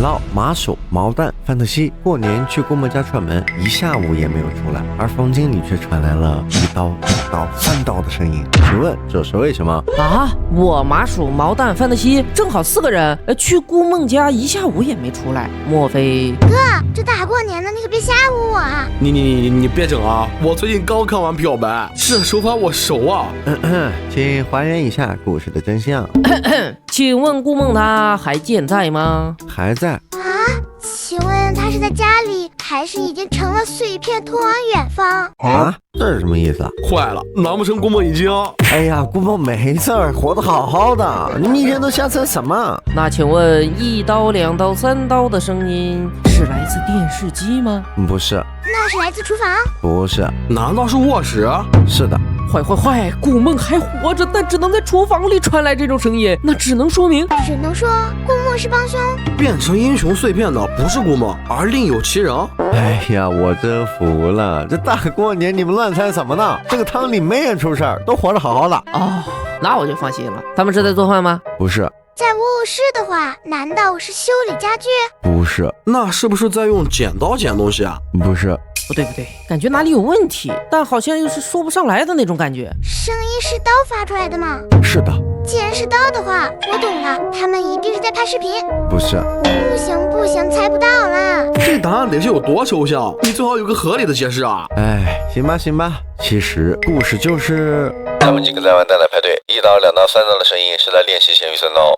烙、麻薯、毛蛋、范特西。过年去姑妈家串门，一下午也没有出来，而房间里却传来了一刀、2刀、3刀的声音。请问这是为什么啊？我麻薯、毛蛋、范特西，正好4个人，去姑梦家一下午也没出来，莫非？哥，这大过年的，你可别吓唬我啊！你别整啊！我最近刚看完《表白》，这手法我熟啊。请还原一下故事的真相。请问顾梦她还健在吗？还在。请问他是在家里，还是已经成了碎片通往远方？啊，这是什么意思啊？坏了，难不成顾梦已经……哎呀，顾梦没事儿，活得好好的，你一天都瞎猜什么？那请问1刀、2刀、3刀的声音是来自电视机吗？不是。那是来自厨房？不是。难道是卧室？是的。坏，顾梦还活着，但只能在厨房里传来这种声音，那只能说顾梦是帮凶。变成英雄碎片的不是顾梦，而另有其人。哎呀，我真服了，这大过年你们乱猜什么呢？这个汤里没人出事儿，都活着好好的。哦，那我就放心了。他们是在做饭吗？不是。在卧室的话，难道是修理家具？不是。那是不是在用剪刀剪东西啊？不是。不对，感觉哪里有问题，但好像又是说不上来的那种感觉。声音是刀发出来的吗？是的。既然是刀的话，我懂了，他们一定是在拍视频。不是。不行，猜不到了。这答案得是有多抽象？你最好有个合理的解释啊！哎，行吧，其实故事就是他们几个在完蛋的排队，1刀、2刀、3刀的声音是在练习咸鱼3刀。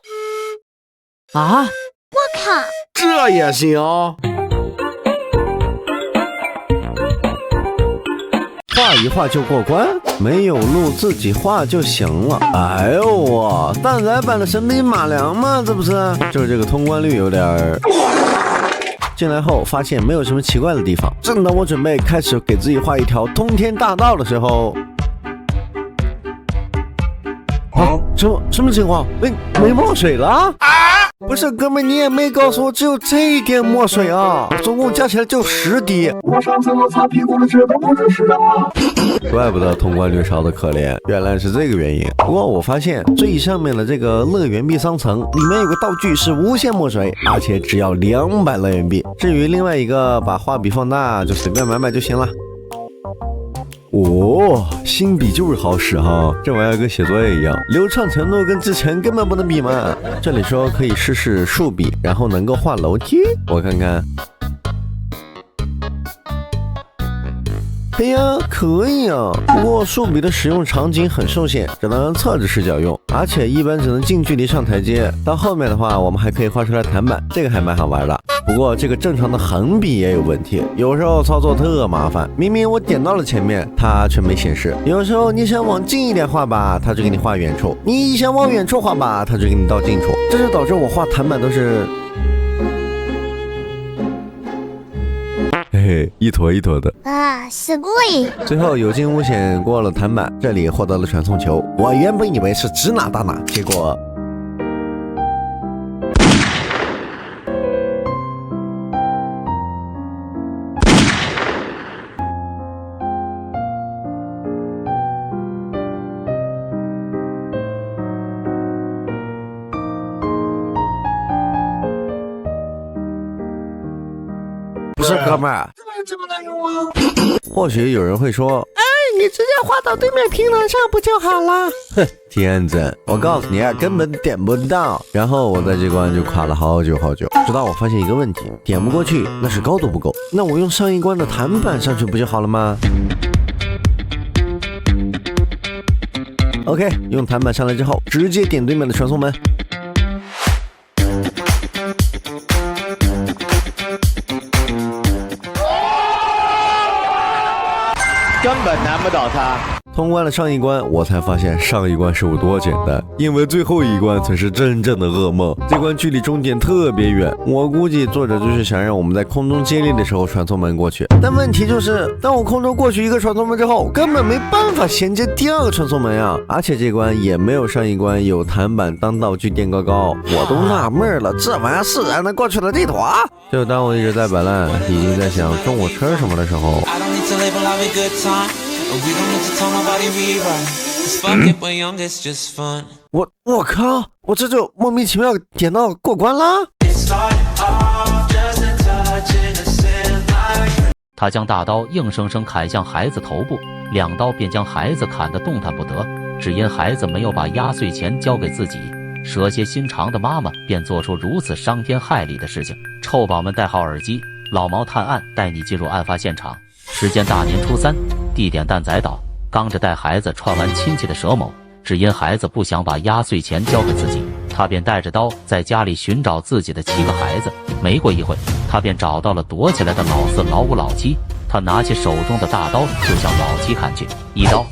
啊！我靠，这也行？画一画就过关，没有路自己画就行了。哎呦我蛋仔版的神笔马良嘛，这不是？就是这个通关率有点儿。进来后发现没有什么奇怪的地方，正当我准备开始给自己画一条通天大道的时候，什么情况？没墨水了啊？不是，哥们，你也没告诉我只有这一点墨水啊，总共加起来就10滴。我上次我擦屁股的纸都不止10啊！怪不得通关率少的可怜，原来是这个原因。不过我发现最上面的这个乐园币商城里面有个道具是无限墨水，而且只要200乐园币。至于另外一个把画笔放大，就随便买就行了。哦，新笔就是好使哈，这玩意儿跟写作业一样，流畅程度跟之前根本不能比嘛。这里说可以试试竖笔，然后能够画楼梯，我看看。哎呀，可以啊，不过竖笔的使用场景很受限，只能侧着视角用，而且一般只能近距离上台阶。到后面的话，我们还可以画出来弹板，这个还蛮好玩的。不过这个正常的横笔也有问题，有时候操作特麻烦，明明我点到了前面，它却没显示。有时候你想往近一点画吧，它就给你画远处；你一想往远处画吧，它就给你到近处。这就导致我画弹板都是嘿嘿，一坨一坨的啊，すごい。最后有惊无险过了弹板，这里获得了传送球。我原本以为是指哪打哪，结果不是哥们儿，这么难用啊？或许有人会说，你直接画到对面平台上不就好了？哼，天真！我告诉你啊，根本点不到。然后我在这关就卡了好久，直到我发现一个问题，点不过去，那是高度不够。那我用上一关的弹板上去不就好了吗？OK， 用弹板上来之后，直接点对面的传送门。根本难不倒他。通关了上一关，我才发现上一关是有多简单，因为最后一关才是真正的噩梦。这关距离终点特别远，我估计作者就是想让我们在空中接力的时候传送门过去。但问题就是，当我空中过去一个传送门之后，根本没办法衔接第2个传送门啊！而且这关也没有上一关有弹板当道具垫高高，我都纳闷了，这玩意儿是人能过去的地图啊？就当我一直在摆烂，已经在想中午吃什么的时候。我靠！我这就莫名其妙点到过关啦！他将大刀硬生生砍向孩子头部，2刀便将孩子砍得动弹不得，只因孩子没有把压岁钱交给自己。蛇蝎心肠的妈妈便做出如此伤天害理的事情。臭宝们戴好耳机，老毛探案带你进入案发现场。时间大年初3，地点蛋仔岛。刚着带孩子串完亲戚的佘某，只因孩子不想把压岁钱交给自己，他便带着刀在家里寻找自己的7个孩子。没过一会，他便找到了躲起来的老4、老5、老7。他拿起手中的大刀就向老7砍去，1刀、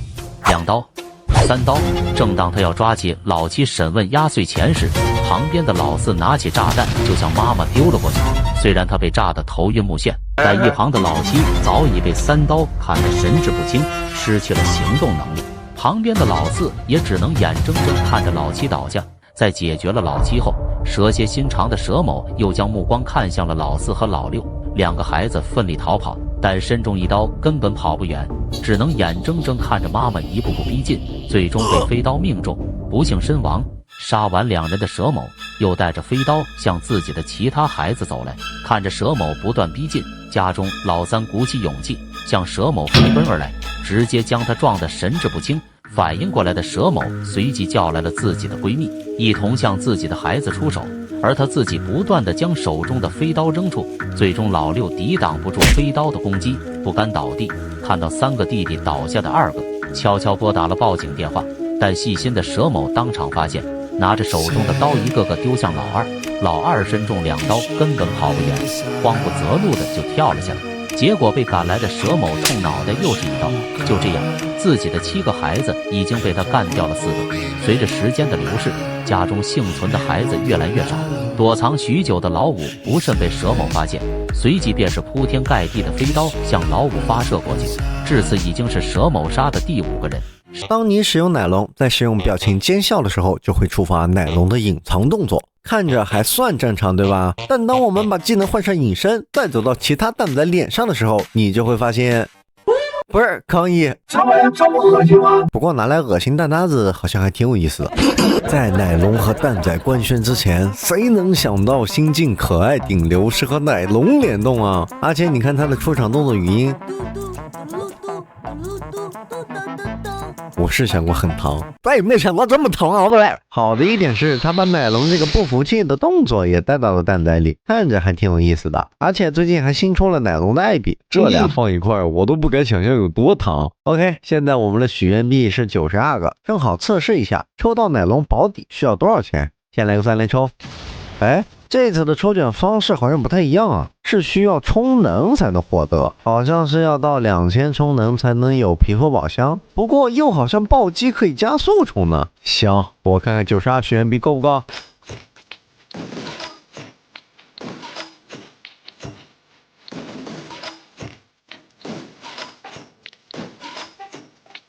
2刀、3刀。正当他要抓起老7审问压岁钱时，旁边的老4拿起炸弹就向妈妈丢了过去。虽然他被炸得头晕目眩，但一旁的老7早已被3刀砍得神志不清，失去了行动能力。旁边的老4也只能眼睁睁看着老7倒下。在解决了老7后，蛇蝎心肠的佘某又将目光看向了老4和老6，2个孩子奋力逃跑，但身中一刀根本跑不远，只能眼睁睁看着妈妈一步步逼近，最终被飞刀命中，不幸身亡。杀完2人的佘某又带着飞刀向自己的其他孩子走来，看着佘某不断逼近，家中老3鼓起勇气向佘某飞奔而来，直接将他撞得神志不清。反应过来的佘某随即叫来了自己的闺蜜，一同向自己的孩子出手，而他自己不断地将手中的飞刀扔出，最终老6抵挡不住飞刀的攻击，不甘倒地。看到3个弟弟倒下的2个，悄悄拨打了报警电话，但细心的佘某当场发现，拿着手中的刀一个个丢向老2，老2身中2刀根本跑不远，慌不择路的就跳了下来。结果被赶来的佘某冲脑袋又是1刀，就这样，自己的7个孩子已经被他干掉了4个。随着时间的流逝，家中幸存的孩子越来越少，躲藏许久的老5不慎被佘某发现，随即便是铺天盖地的飞刀向老5发射过去，至此已经是佘某杀的第5个人。当你使用奶龙，在使用表情奸笑的时候，就会触发奶龙的隐藏动作，看着还算正常，对吧？但当我们把技能换上隐身，再走到其他蛋仔脸上的时候，你就会发现，不是抗议，这么恶心吗？不过拿来恶心蛋搭子好像还挺有意思的。在奶龙和蛋仔官宣之前，谁能想到新晋可爱顶流是和奶龙联动啊？而且你看他的出场动作语音，我是想过很糖，但也没想到这么糖啊！对，好的一点是他把奶龙这个不服气的动作也带到了蛋仔里，看着还挺有意思的。而且最近还新出了奶龙的爱币，这俩放一块我都不敢想象有多糖。OK， 现在我们的许愿币是92个，正好测试一下抽到奶龙保底需要多少钱。先来个3连抽。哎，这次的抽奖方式好像不太一样啊，是需要充能才能获得，好像是要到2000充能才能有皮肤宝箱，不过又好像暴击可以加速充呢。行，我看看92许愿币够不够。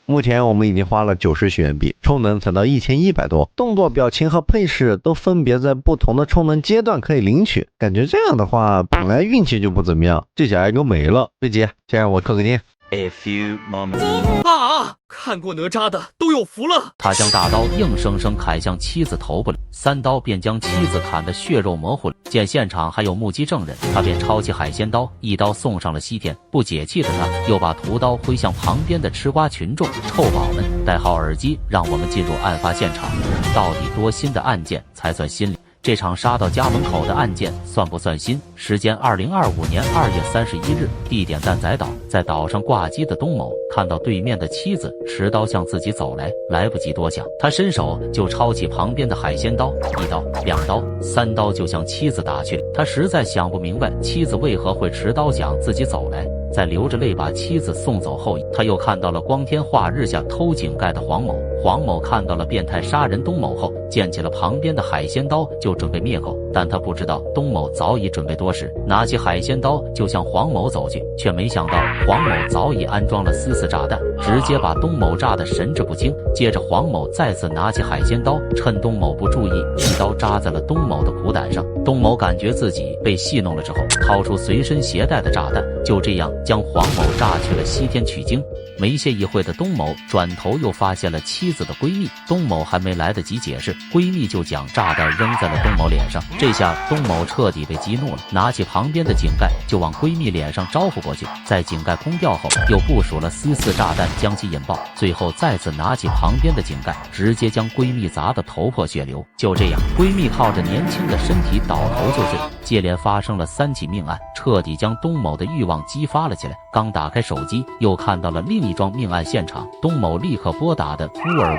目前我们已经花了90许愿币，充能才到1100多，动作、表情和配饰都分别在不同的充能阶段可以领取，感觉这样的话本来运气就不怎么样，这下就没了。贝姐，先让我氪个金。A few moments. 啊！看过哪吒的都有福了。他将大刀硬生生砍向妻子头部里，3刀便将妻子砍得血肉模糊了。见现场还有目击证人，他便抄起海鲜刀，一刀送上了西天。不解气的他，又把屠刀挥向旁边的吃瓜群众。臭宝们，戴好耳机，让我们进入案发现场。到底多新的案件才算心理？这场杀到家门口的案件算不算新？时间2025年2月31日，地点蛋仔岛。在岛上挂机的东某看到对面的妻子持刀向自己走来，来不及多想，他伸手就抄起旁边的海鲜刀，1刀、2刀、3刀就向妻子打去。他实在想不明白妻子为何会持刀向自己走来。在流着泪把妻子送走后，他又看到了光天化日下偷井盖的黄某。黄某看到了变态杀人东某后，捡起了旁边的海鲜刀就准备灭口，但他不知道东某早已准备多时，拿起海鲜刀就向黄某走去，却没想到黄某早已安装了丝炸弹，直接把东某炸得神志不清。接着黄某再次拿起海鲜刀，趁东某不注意，一刀扎在了东某的裤裆上。东某感觉自己被戏弄了之后，掏出随身携带的炸弹，就这样将黄某炸去了西天取经。没歇一会的东某转头又发现了妻子的闺蜜，东某还没来得及解释，闺蜜就将炸弹扔在了东某脸上。这下东某彻底被激怒了，拿起旁边的井盖就往闺蜜脸上招呼过去，在井盖空掉后，又部署了4次炸弹将其引爆，最后再次拿起旁边的井盖，直接将闺蜜砸得头破血流。就这样，闺蜜靠着年轻的身体倒头就睡。接连发生了3起命案，彻底将东某的欲望激发了起来。刚打开手机，又看到了另一桩命案现场，东某立刻拨打的乌尔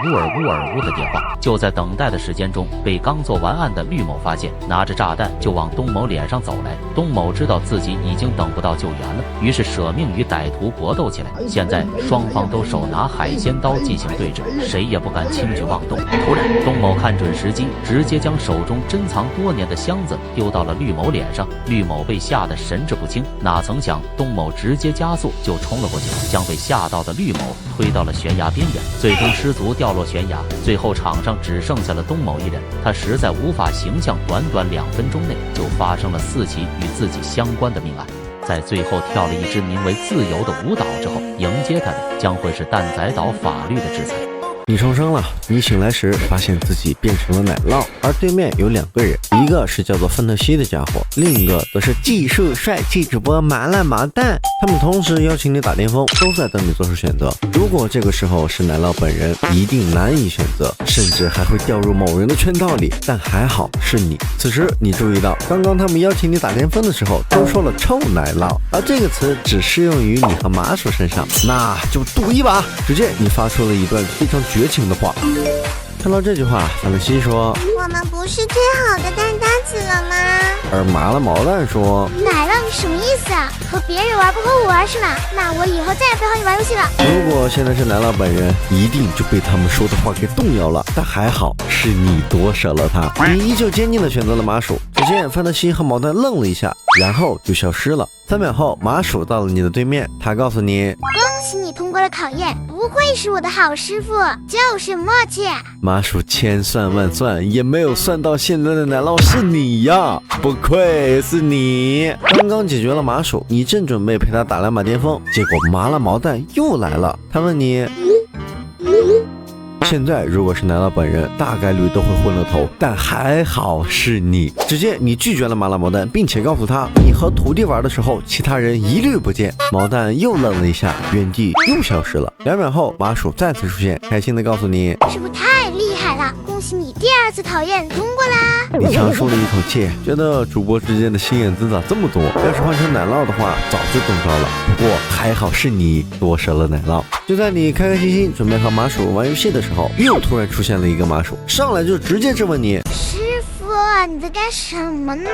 乌的电话。就在等待的时间中，被刚做完案的绿某发现，拿着炸弹就往东某脸上走来。东某知道自己已经等不到救援了，于是舍命与歹徒搏斗起来。现在双方都手拿海鲜刀进行对峙，谁也不敢轻举妄动。突然，东某看准时机，直接将手中珍藏多年的箱子丢到了绿某脸上。绿某被吓得神志不清，哪曾想东某直接加速就冲了过去，将被吓到的绿某推到了悬崖边缘，最终失足掉落悬崖。最后场上只剩下了东某一人，他实在无法想象，短短2分钟内就发生了4起与自己相关的命案。在最后跳了一支名为自由的舞蹈之后，迎接他的将会是蛋仔岛法律的制裁。你重生了，你醒来时发现自己变成了奶酪，而对面有2个人，一个是叫做范特西的家伙，另一个则是技术帅气主播麻辣毛蛋。他们同时邀请你打巅峰，都在等你做出选择。如果这个时候是奶酪本人，一定难以选择，甚至还会掉入某人的圈套里。但还好是你。此时你注意到，刚刚他们邀请你打巅峰的时候，都说了臭奶酪，而这个词只适用于你和麻薯身上，那就赌一把。只见你发出了一段非常绝情的话。看到这句话，范特西说：“我们不是最好的蛋搭子了吗？”而麻辣毛蛋说：“奶酪，你什么意思啊？和别人玩不和我玩是吧？那我以后再也不和你玩游戏了。”如果现在是奶酪本人，一定就被他们说的话给动摇了。但还好是你夺舍了他，你依旧坚定地选择了麻薯。只见范特西和毛蛋愣了一下，然后就消失了。3秒后，麻薯到了你的对面，他告诉你：“恭喜你通过了考验，不愧是我的好师傅，就是默契。”麻薯千算万算也没有算到现在的奶酪是你呀，不愧是你。刚刚解决了麻薯，你正准备陪他打2把巅峰，结果麻辣毛蛋又来了。他问你：现在如果是奶酪本人，大概率都会昏了头，但还好是你。只见你拒绝了麻辣毛蛋，并且告诉他，你和徒弟玩的时候，其他人一律不见。毛蛋又愣了一下，原地又消失了。2秒后，麻薯再次出现，开心的告诉你：师傅太厉害了，恭喜你第2次考验通过啦！你长舒了一口气，觉得主播之间的心眼子咋这么多？要是换成奶酪的话，早就中招了。不过还好是你夺舍了奶酪。就在你开开心心准备和麻薯玩游戏的时候，又突然出现了一个麻薯，上来就直接质问你：师傅，你在干什么呢？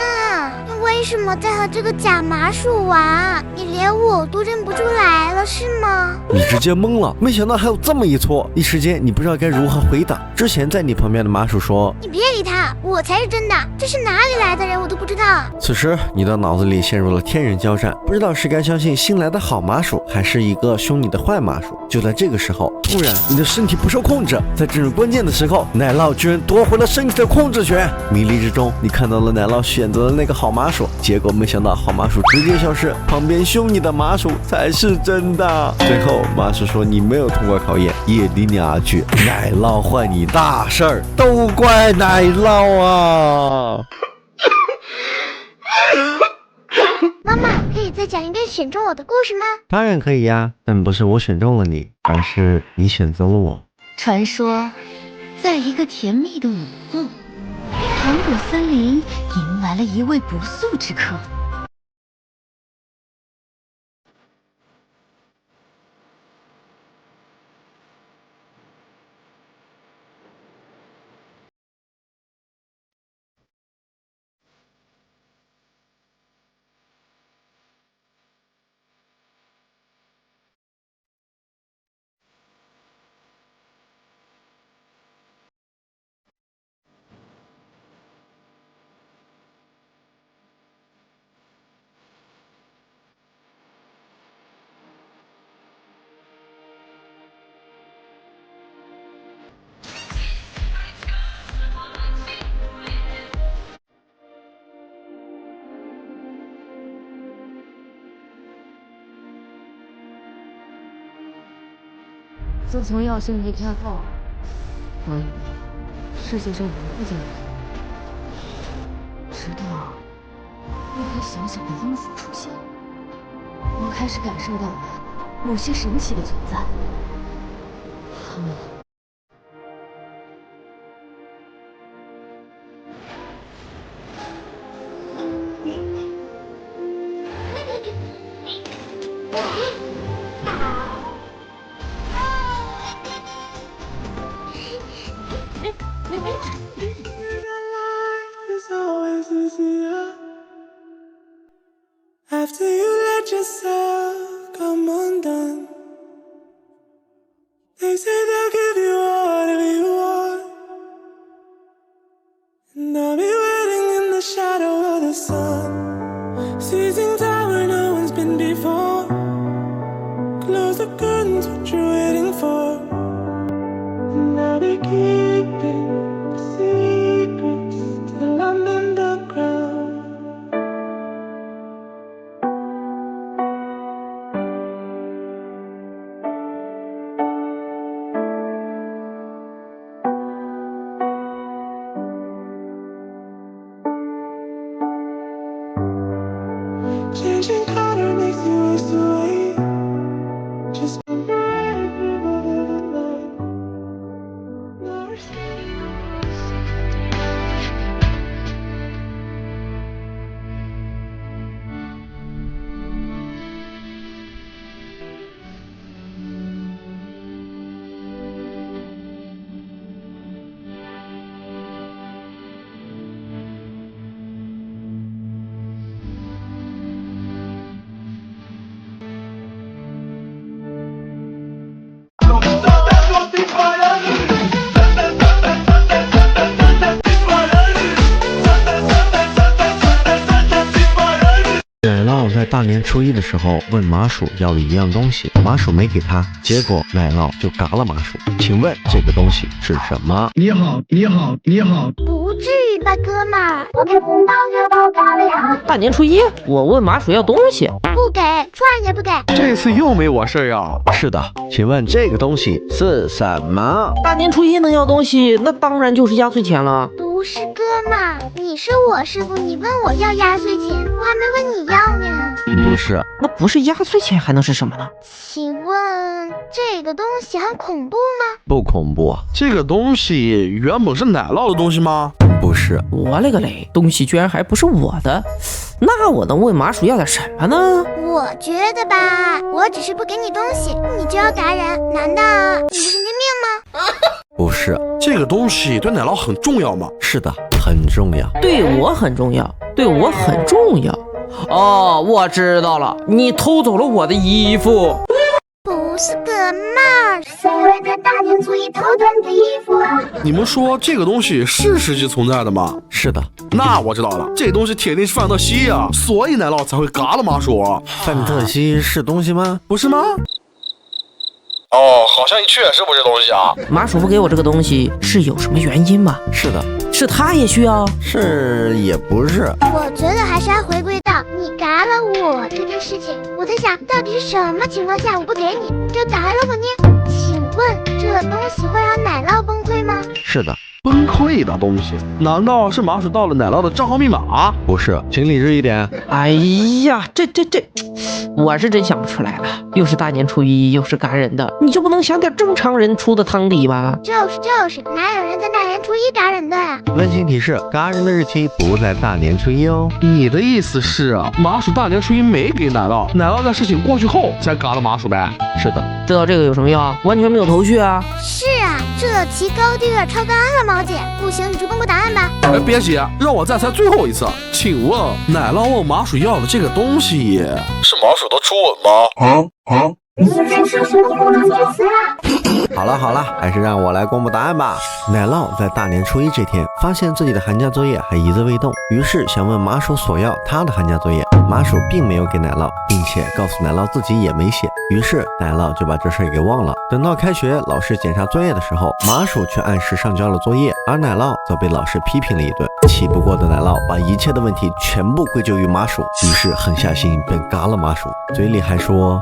你为什么在和这个假麻薯玩？你连我都认不出来了是吗？你直接懵了，没想到还有这么一撮，一时间你不知道该如何回答。之前在你旁边的麻薯说：你别理他，我才是真的，这是哪里来的人我都不知道。此时你的脑子里陷入了天人交战，不知道是该相信新来的好麻薯，还是一个凶你的坏麻薯。就在这个时候，突然你的身体不受控制，在这种关键的时候，奶酪居然夺回了身体的控制权。迷离之中，你看到了奶酪选择了那个好麻薯，结果没想到好麻薯直接消失，旁边凶你的麻薯才是真的。最后麻薯说你没有通过考验，也离你而去。奶酪坏你大事儿，都怪奶酪啊！妈妈，可以再讲一遍选中我的故事吗？当然可以呀，但不是我选中了你，而是你选择了我。传说，在一个甜蜜的午后，糖果森林迎来了一位不速之客。自从耀星离开后，世界上不见人，直到那颗小小的音符出现，我开始感受到某些神奇的存在。After you let yourself come undone, they say they'll give you whatever you want, and I'll be waiting in the shadow of the sun, seizing time where no one's been before. Close the curtains, what you're waiting for, and I'll be keeping the secrets till I'm in the ground. Changing color makes you waste away. Just奶酪在大年初一的时候问麻薯要了一样东西，麻薯没给他，结果奶酪就嘎了麻薯。请问这个东西是什么？你好，你好，你好。不至于吧，哥们儿，我可不当要爆炸了呀！大年初一，我问麻薯要东西，不给，初二也不给。这次又没我事呀。是的，请问这个东西是什么？大年初一能要东西，那当然就是压岁钱了。不是哥们儿，你是我师傅，你问我要压岁钱，我还没问你要呢。不是，那不是压岁钱还能是什么呢？请问这个东西很恐怖吗？不恐怖。这个东西原本是奶酪的东西吗？不是。我勒个嘞，东西居然还不是我的，那我能问麻薯要点什么呢？我觉得吧，我只是不给你东西，你就要打人，难道你是神经病吗？不是。这个东西对奶酪很重要吗？是的，很重要。对我很重要，对我很重要。哦，我知道了，你偷走了我的衣服。不是哥们儿，谁会在大年初一偷走你的衣服啊？你们说这个东西是实际存在的吗？是的。那我知道了，这东西铁定是范特西呀，所以奶酪才会嘎了麻薯。范特西是东西吗？不是吗？哦，好像确实不是东西啊。麻薯不给我这个东西是有什么原因吗？是的。是他也需要？是也不是。我觉得还是要回归到你嘎了我这件事情。我在想，到底是什么情况下我不给你就嘎了我呢？请问这东西会让奶酪崩溃吗？是的。崩溃的东西？难道是麻薯盗了奶酪的账号密码？不是，请理智一点。哎呀，这，我是真想不出来了。又是大年初一，又是嘎人的，你就不能想点正常人出的汤底吗？就是，哪有人在大年初一嘎人的呀？温馨提示：嘎人的日期不在大年初一哦。你的意思是啊，麻薯大年初一没给奶酪，奶酪在事情过去后才嘎了麻薯呗？是的。知道这个有什么用？完全没有头绪啊。是啊，这题高低有点超纲了，毛姐。不行，你就公布答案吧。别急，让我再猜最后一次。请问奶酪问麻薯要的这个东西是麻薯的初吻吗？好了，还是让我来公布答案吧。奶酪在大年初一这天发现自己的寒假作业还一字未动，于是想问麻薯索要他的寒假作业。麻薯并没有给奶酪，并且告诉奶酪自己也没写，于是奶酪就把这事给忘了。等到开学老师检查作业的时候，麻薯却按时上交了作业，而奶酪则被老师批评了一顿。气不过的奶酪把一切的问题全部归咎于麻薯，于是狠下心便嘎了麻薯，嘴里还说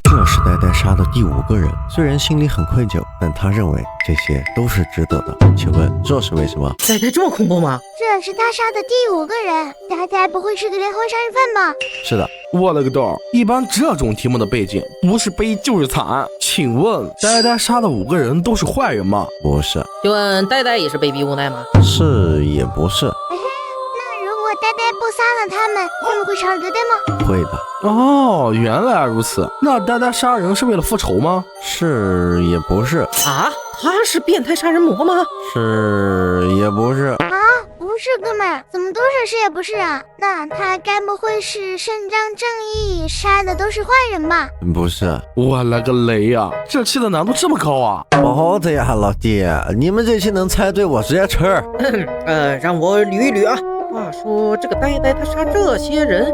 这是呆呆杀的第5个人，虽然心里很愧疚，但他认为这些都是值得的。请问这是为什么？呆呆这么恐怖吗？这是他杀的第5个人，呆呆不会是个连环杀人犯吧？是的，我了个豆！一般这种题目的背景不是悲就是惨。请问呆呆杀的5个人都是坏人吗？不是。请问呆呆也是被逼无奈吗？是也不是。那如果呆呆不杀了他们，他们会杀了呆呆吗？会的。哦，原来如此。那呆呆杀人是为了复仇吗？是也不是。啊，他是变态杀人魔吗？是也不是。不是，哥们儿，怎么都是也不是啊？那他该不会是伸张正义，杀的都是坏人吧？不是。我了个雷呀！这期的难度这么高啊！好的呀，老弟，你们这期能猜对我直接吃。让我捋一捋啊。话说这个呆呆他杀这些人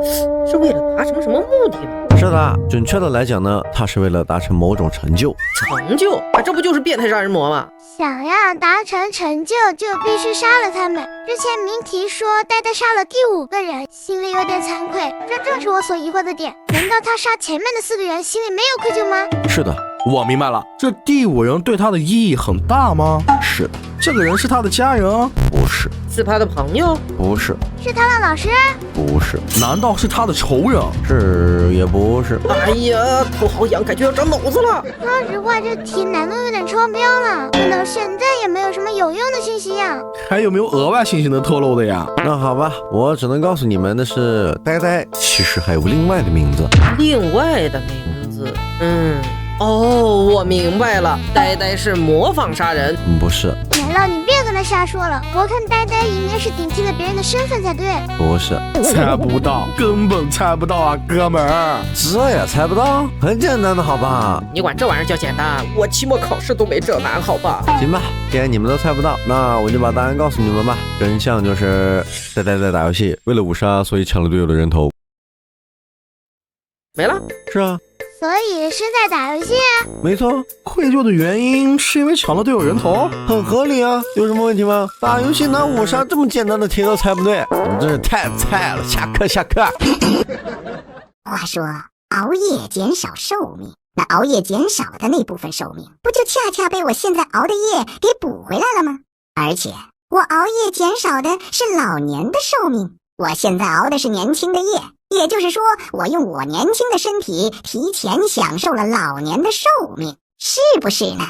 是为了达成什么目的呢？是的，准确的来讲呢，他是为了达成某种成就。成就啊，这不就是变态杀人魔吗？想要达成成就，就必须杀了他们。之前谜题说呆呆杀了第5个人，心里有点惭愧，这正是我所疑惑的点。难道他杀前面的4个人，心里没有愧疚吗？是的，我明白了，这第5人对他的意义很大吗？是的。这个人是他的家人？不是。是他的朋友？不是。是他的老师？不是。难道是他的仇人？是也不是。哎呀，头好痒，感觉要长脑子了。说实话，这题难度有点超标了，问到现在也没有什么有用的信息呀。还有没有额外信息能透露的呀？那好吧，我只能告诉你们的是，呆呆其实还有另外的名字。另外的名字？我明白了，呆呆是模仿杀人。不是。奶酪，你别跟他瞎说了，我看呆呆应该是顶替了别人的身份才对。不是。猜不到，根本猜不到啊，哥们儿！这也猜不到？很简单的好吧？你管这玩意儿叫简单？我期末考试都没这难，好吧？行吧，既然你们都猜不到，那我就把答案告诉你们吧。真相就是呆呆在打游戏，为了5杀，所以抢了队友的人头。没了？是啊。所以是在打游戏？没错。愧疚的原因是因为抢了队友人头，很合理啊，有什么问题吗？打游戏拿5杀这么简单的题都猜不对，你们真是太菜了！下课下课。话说熬夜减少寿命，那熬夜减少的那部分寿命，不就恰恰被我现在熬的夜给补回来了吗？而且我熬夜减少的是老年的寿命，我现在熬的是年轻的夜。也就是说，我用我年轻的身体提前享受了老年的寿命，是不是呢？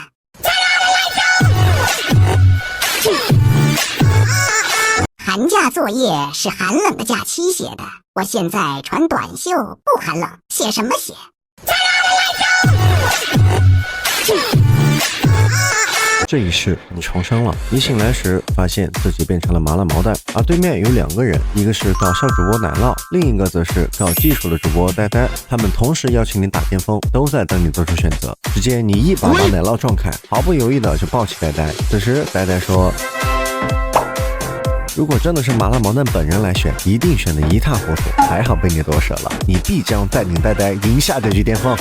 寒假作业是寒冷的假期写的，我现在传短袖不寒冷，写什么写？这一世你重生了，你醒来时发现自己变成了麻辣毛蛋，而对面有2个人，一个是搞笑主播奶酪，另一个则是搞技术的主播呆呆，他们同时邀请你打巅峰，都在等你做出选择。只见你一把把奶酪撞开，毫不犹豫的就抱起呆呆。此时呆呆说，如果真的是麻辣毛蛋本人来选，一定选得一塌糊涂，还好被你夺舍了，你必将带领呆呆赢下这局巅峰。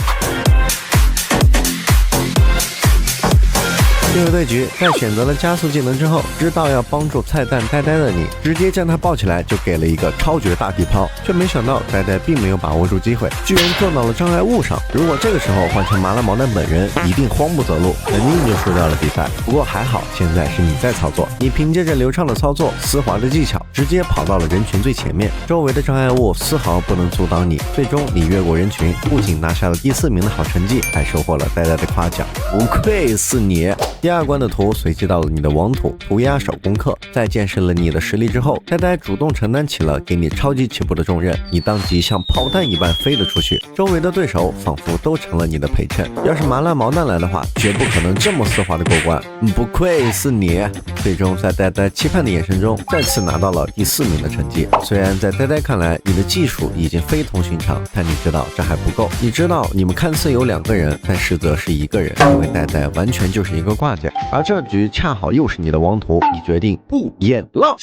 最后对局，在选择了加速技能之后，知道要帮助菜蛋呆呆的你，直接将他抱起来就给了一个超绝大地抛，却没想到呆呆并没有把握住机会，居然撞到了障碍物上。如果这个时候换成麻辣毛蛋本人，一定慌不择路，肯定就输掉了比赛。不过还好，现在是你在操作，你凭借着流畅的操作、丝滑的技巧，直接跑到了人群最前面，周围的障碍物丝毫不能阻挡你。最终你越过人群，不仅拿下了第4名的好成绩，还收获了呆呆的夸奖，不愧是你。第2关的图随机到了你的王土涂鸦手工课，在见识了你的实力之后，呆呆主动承担起了给你超级起步的重任，你当即像炮弹一般飞了出去，周围的对手仿佛都成了你的陪衬。要是麻辣毛蛋来的话，绝不可能这么丝滑的过关，不愧是你。最终在呆呆期盼的眼神中，再次拿到了第4名的成绩。虽然在呆呆看来你的技术已经非同寻常，但你知道这还不够。你知道你们看似有2个人，但实则是1个人，因为呆呆完全就是一个挂件，而这局恰好又是你的王图，你决定不演了。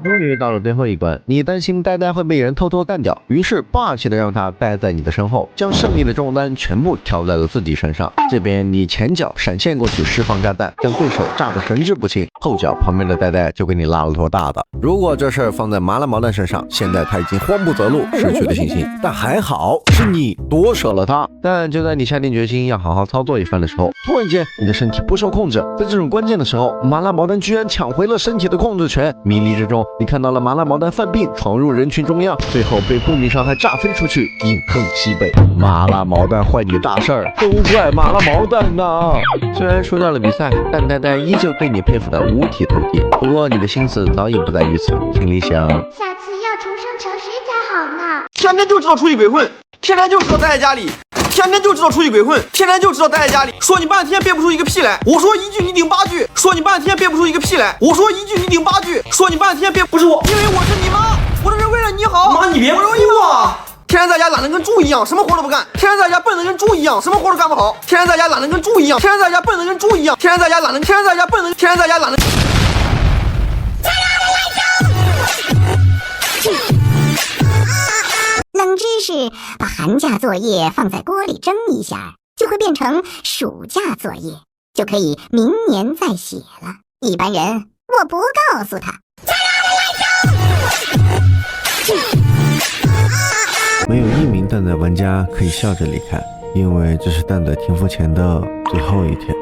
终于到了最后一关，你担心呆呆会被人偷偷干掉，于是霸气的让他待在你的身后，将胜利的重担全部挑在了自己身上。这边你前脚闪现过去释放炸弹，将对手炸得神志不清，后脚旁边的呆呆就给你拉了坨大的。如果这事儿放在麻辣毛蛋身上，现在他已经慌不择路，失去了信心。但还好是你夺舍了他。但就在你下定决心要好好操作一番的时候，突然间你的身体不受控制，在这种关键的时候，麻辣毛蛋居然抢回了身体的控制权。迷离之中，你看到了麻辣毛蛋犯病闯入人群中央，最后被不明伤害炸飞出去，饮恨西北。麻辣毛蛋坏你大事儿，都怪麻辣毛蛋呐！虽然输掉了比赛，但呆呆依旧对你佩服的五体投地。不过你的心思早已不在于此，心里想，下次要重生成谁才好呢？天天就知道出去鬼混，天天就知道待在家里，天天就知道出去鬼混，天天就知道待在家里。说你半天憋不出一个屁来，我说一句你顶8句；说你半天憋不出一个屁来，我说一句你顶8句；说你半天憋不是我，因为我是你妈，我这是为了你好。妈，你别不容易我。天天在家懒得跟猪一样，什么活都不干；天天在家笨得跟猪一样，什么活都干不好；天天在家懒得跟猪一样，天天在家笨得跟猪一样，天天在家懒得，天天在家笨得，天天在家懒得。冷知识：把寒假作业放在锅里蒸一下，就会变成暑假作业，就可以明年再写了。一般人我不告诉他。没有一名蛋仔玩家可以笑着离开，因为这是蛋仔停服前的最后一天。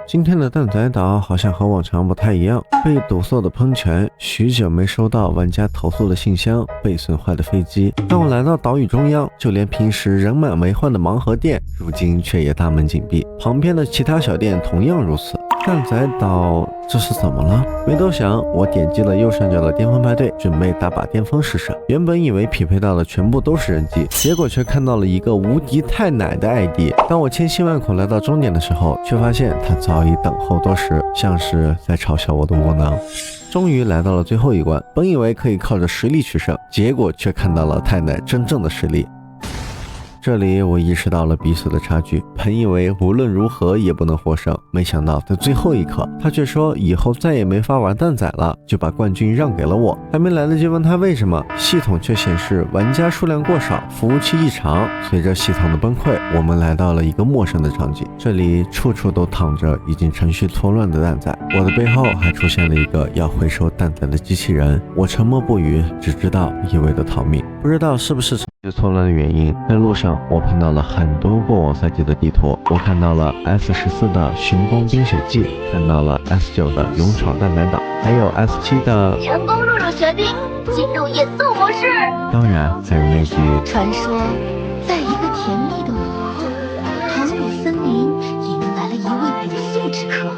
今天的蛋仔岛好像和往常不太一样，被堵塞的喷泉，许久没收到玩家投诉的信箱，被损坏的飞机。当我来到岛屿中央，就连平时人满为患的盲盒店，如今却也大门紧闭，旁边的其他小店同样如此。蛋仔岛这是怎么了？没多想，我点击了右上角的巅峰派对，准备打把巅峰试试。原本以为匹配到的全部都是人机，结果却看到了一个无敌太奶的 ID。当我千辛万苦来到终点的时候，却发现他早已等候多时，像是在嘲笑我的窝囊。终于来到了最后一关，本以为可以靠着实力取胜，结果却看到了太奶真正的实力。这里我意识到了彼此的差距，本以为无论如何也不能获胜，没想到在最后一刻，他却说以后再也没法玩蛋仔了，就把冠军让给了我。还没来得及问他为什么，系统却显示玩家数量过少，服务器异常。随着系统的崩溃，我们来到了一个陌生的场景，这里处处都躺着已经程序错乱的蛋仔，我的背后还出现了一个要回收蛋仔的机器人。我沉默不语，只知道一味的逃命。不知道是不是程序错乱的原因，在路上我碰到了很多过往赛季的地图，我看到了 S14 的寻光冰雪季，看到了 S9 的勇闯蛋仔岛，还有 S7 的成功入雪冰，进入野兽模式。当然还有那句传说，在一个甜蜜的午后，唐古森林迎来了一位不速之客。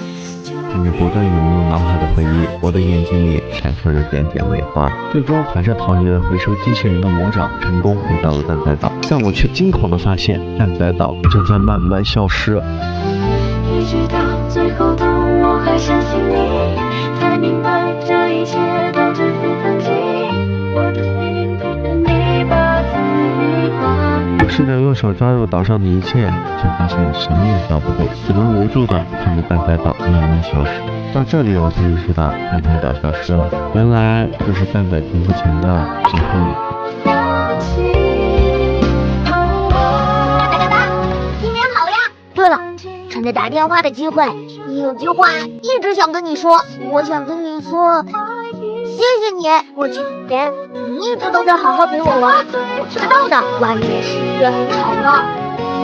看着不断涌入脑海的回忆，我的眼睛里闪烁着点点尾花，最终还是逃离了回收机器人的魔掌，成功回到了蛋仔岛。但我却惊恐地发现，蛋仔岛正在慢慢消失。一直到最后的我还相信你，才明白这一切都只是曾经。我的心陪着你把自己放。我试着用手抓住岛上的一切，却发现什么也抓不动，只能无助地看着蛋仔岛慢慢消失。到这里我才意识到蛋仔岛消失了，原来这是蛋仔停服前的最后一天。新年好呀！对了，趁着打电话的机会，有句话一直想跟你说，我想跟你说，谢谢你，过去5年你一直都在好好陪我玩，我知道的，外面世界很吵闹，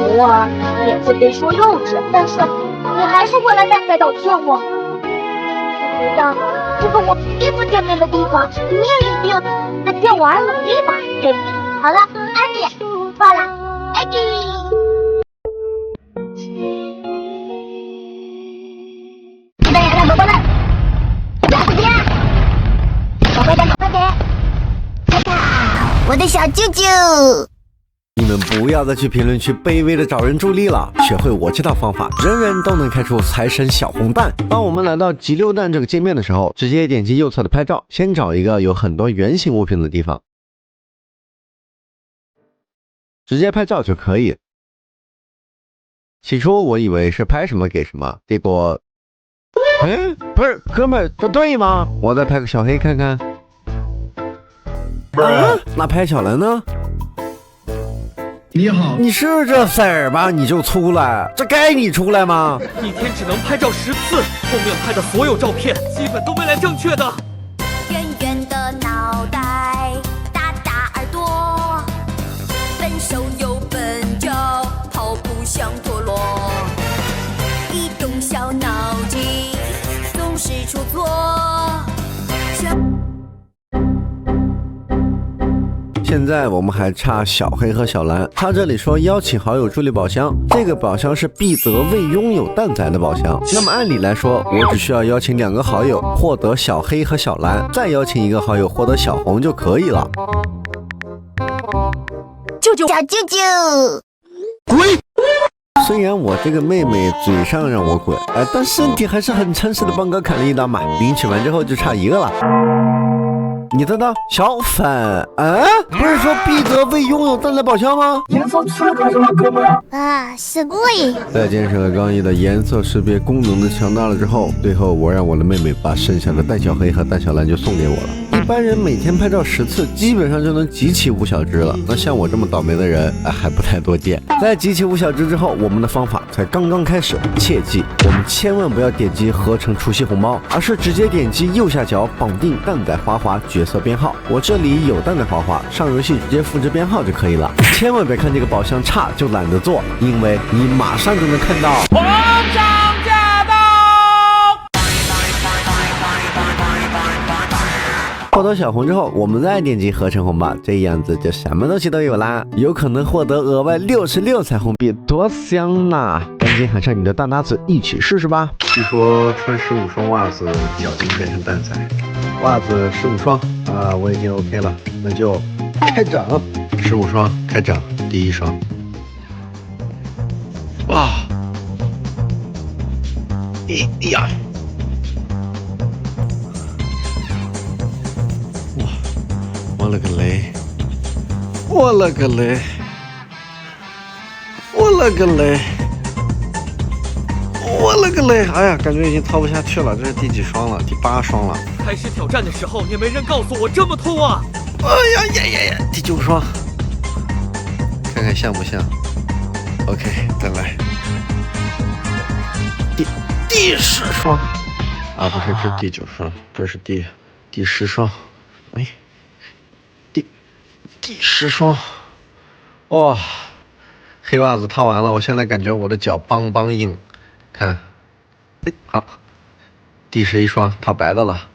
偶尔也会被说幼稚，但是你还是会来蛋仔岛见我。我觉得这个我第一次见面的地方，你也一定在见我而努力吧，对不对？好了，安迪，挂了，安迪。宝宝们，来不及了！宝贝们，快点！我的小啾啾！你们不要再去评论区卑微的找人助力了，学会我这套方法，人人都能开出财神小红蛋。当我们来到集溜蛋这个界面的时候，直接点击右侧的拍照，先找一个有很多圆形物品的地方，直接拍照就可以。起初我以为是拍什么给什么，结果哎，不是，哥们儿，这对吗？我再拍个小黑看看。啊，那拍小蓝呢？你好，你是这色儿吧？你就出来，这该你出来吗？一天只能拍照10次，后面拍的所有照片基本都没来正确的。圆圆的脑袋，大大耳朵，笨手又笨脚，跑步像陀螺，一动小脑筋总是出错。现在我们还差小黑和小蓝。他这里说邀请好友助力宝箱，这个宝箱是必得未拥有蛋仔的宝箱。那么按理来说，我只需要邀请2个好友，获得小黑和小蓝，再邀请1个好友获得小红就可以了。舅舅，小舅舅，滚！虽然我这个妹妹嘴上让我滚，但身体还是很诚实的帮哥砍了一刀嘛。领取完之后就差1个了。你得到小粉啊？不是说必得未拥有蛋仔宝箱吗？颜色出了什么哥们？啊，すごい！在建设了刚毅的颜色识别功能的强大了之后，最后我让我的妹妹把剩下的蛋小黑和蛋小蓝就送给我了。一般人每天拍照10次，基本上就能集齐5小只了。那像我这么倒霉的人，还不太多见。在集齐5小只之后，我们的方法才刚刚开始。切记，我们千万不要点击合成除夕红包，而是直接点击右下角绑定蛋仔花花角色编号。我这里有蛋仔花花，上游戏直接复制编号就可以了。千万别看这个宝箱差就懒得做，因为你马上就能看到。皇上驾到！获得小红之后，我们再点击合成红包，这样子就什么东西都有啦，有可能获得额外66彩虹币，多香呐！赶紧喊上你的大拿子一起试试吧。据说穿15双袜子，脚筋变成蛋仔，袜子15双啊，我已经 OK 了，那就开整，15双开整，第1双。哇，哎呀！我了个雷！我了个雷！我了个雷！我了个雷！哎呀，感觉已经掏不下去了，这是第几双了？第8双了。开始挑战的时候也没人告诉我这么痛啊！哎呀，第9双，看看像不像 ？OK， 再来。第10双啊，不是，这是第9双，这是第10双。哎。第10双，哇，黑袜子套完了，我现在感觉我的脚邦邦硬，看，哎，好，第11双套白的了，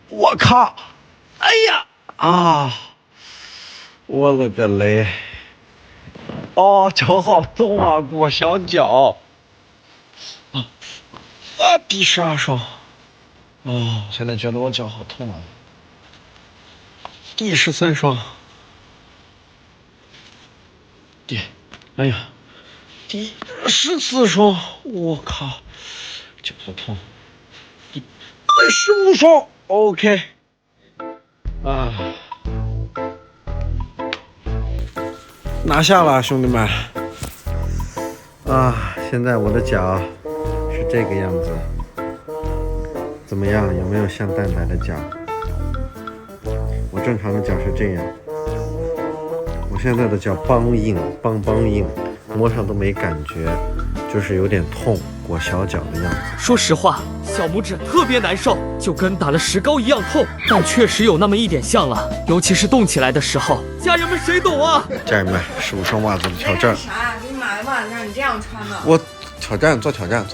我靠，哎呀啊，我了个雷，哦，脚好痛啊，裹小脚，啊，第12双，哦，现在觉得我脚好痛啊。第13双，哎呀，第14双，我靠，脚好痛。第15双 ，OK， 啊，拿下了，兄弟们。啊，现在我的脚是这个样子，怎么样？有没有像蛋仔的脚？我正常的脚是这样，我现在的脚邦硬，摸上都没感觉，就是有点痛，裹小脚的样子。说实话，小拇指特别难受，就跟打了石膏一样痛，但确实有那么一点像了，尤其是动起来的时候。家人们谁懂啊？家人们，15双袜子的挑战。啥？给你买个袜子让你这样穿的。我挑战，做挑战。